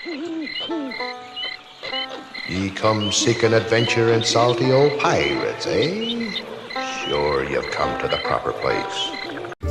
Ye come seeking adventure and salty old pirates, eh? Sure, you've come to the proper place.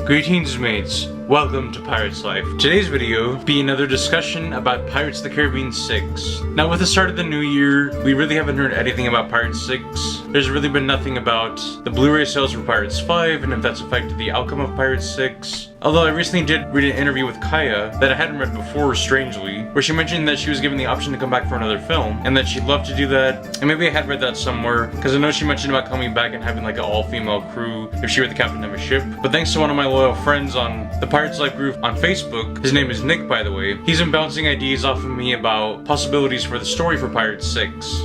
Greetings, mates. Welcome to Pirates Life. Today's video be another discussion about Pirates of the Caribbean 6. Now, with the start of the new year, we really haven't heard anything about Pirates 6. There's really been nothing about the Blu-ray sales for Pirates 5 and if that's affected the outcome of Pirates 6. Although I recently did read an interview with Kaya that I hadn't read before, strangely, where she mentioned that she was given the option to come back for another film and that she'd love to do that. And maybe I had read that somewhere because I know she mentioned about coming back and having like an all-female crew if she were the captain of a ship. But thanks to one of my loyal friends on the Pirates Life group on Facebook, his name is Nick, by the way, he's been bouncing ideas off of me about possibilities for the story for Pirates 6.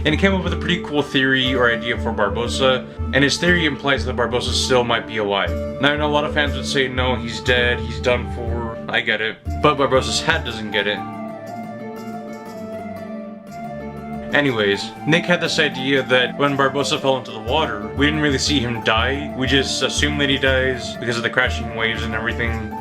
And he came up with a pretty cool theory or idea for Barbossa, and his theory implies that Barbossa still might be alive. Now I know a lot of fans would say no, he's dead, he's done for, I get it, but Barbossa's hat doesn't get it. Anyways, Nick had this idea that when Barbossa fell into the water, we didn't really see him die, we just assume that he dies because of the crashing waves and everything.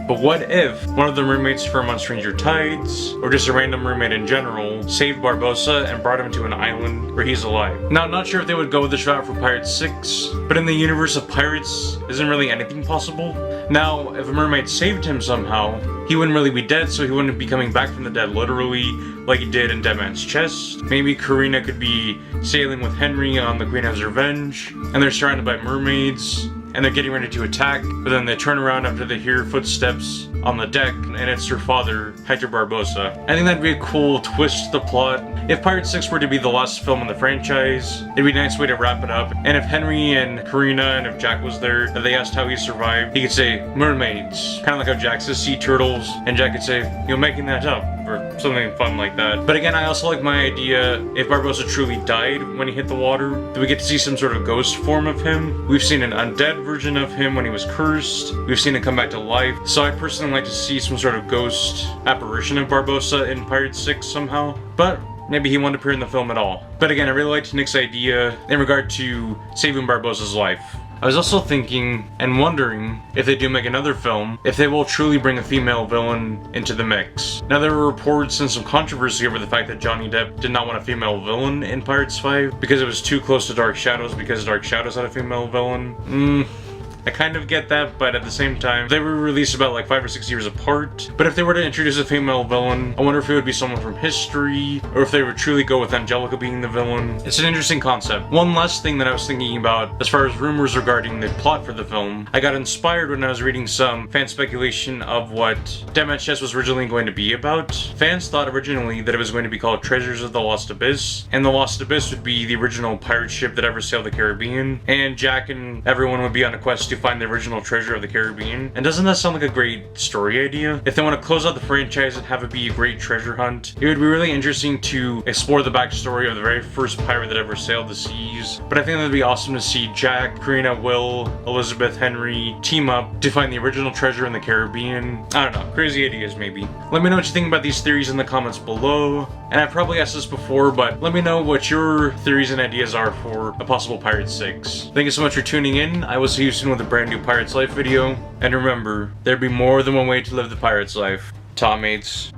But what if one of the roommates from On Stranger Tides, or just a random roommate in general, saved Barbossa and brought him to an island where he's alive? Now, I'm not sure if they would go with this route for Pirates 6, but in the universe of Pirates, isn't really anything possible? Now, if a mermaid saved him somehow, he wouldn't really be dead, so he wouldn't be coming back from the dead literally, like he did in Dead Man's Chest. Maybe Karina could be sailing with Henry on the Queen Anne's Revenge, and they're surrounded by mermaids, and they're getting ready to attack, but then they turn around after they hear footsteps on the deck, and it's their father, Hector Barbossa. I think that'd be a cool twist to the plot. If Pirates 6 were to be the last film in the franchise, it'd be a nice way to wrap it up. And if Henry and Karina and if Jack was there, and they asked how he survived, he could say, mermaids. Kind of like how Jack says sea turtles, and Jack could say, you're making that up, or something fun like that. But again, I also like my idea, if Barbossa truly died when he hit the water, that we get to see some sort of ghost form of him. We've seen an undead version of him when he was cursed. We've seen him come back to life. So I personally like to see some sort of ghost apparition of Barbossa in Pirates 6 somehow. But maybe he won't appear in the film at all. But again, I really liked Nick's idea in regard to saving Barbossa's life. I was also thinking and wondering if they do make another film, if they will truly bring a female villain into the mix. Now there were reports and some controversy over the fact that Johnny Depp did not want a female villain in Pirates 5 because it was too close to Dark Shadows because Dark Shadows had a female villain. I kind of get that, but at the same time, they were released about like 5 or 6 years apart. But if they were to introduce a female villain, I wonder if it would be someone from history, or if they would truly go with Angelica being the villain. It's an interesting concept. One last thing that I was thinking about, as far as rumors regarding the plot for the film, I got inspired when I was reading some fan speculation of what Dead Man's Chest was originally going to be about. Fans thought originally that it was going to be called Treasures of the Lost Abyss, and the Lost Abyss would be the original pirate ship that ever sailed the Caribbean, and Jack and everyone would be on a quest to find the original treasure of the Caribbean. And doesn't that sound like a great story idea? If they want to close out the franchise and have it be a great treasure hunt, it would be really interesting to explore the backstory of the very first pirate that ever sailed the seas. But I think that'd be awesome to see Jack, Karina, Will, Elizabeth, Henry team up to find the original treasure in the Caribbean. I don't know, crazy ideas maybe. Let me know what you think about these theories in the comments below. And I've probably asked this before, but let me know what your theories and ideas are for a possible Pirates 6. Thank you so much for tuning in. I will see you soon with a brand new Pirates Life video. And remember, there'd be more than one way to live the Pirates life. Ta, mates.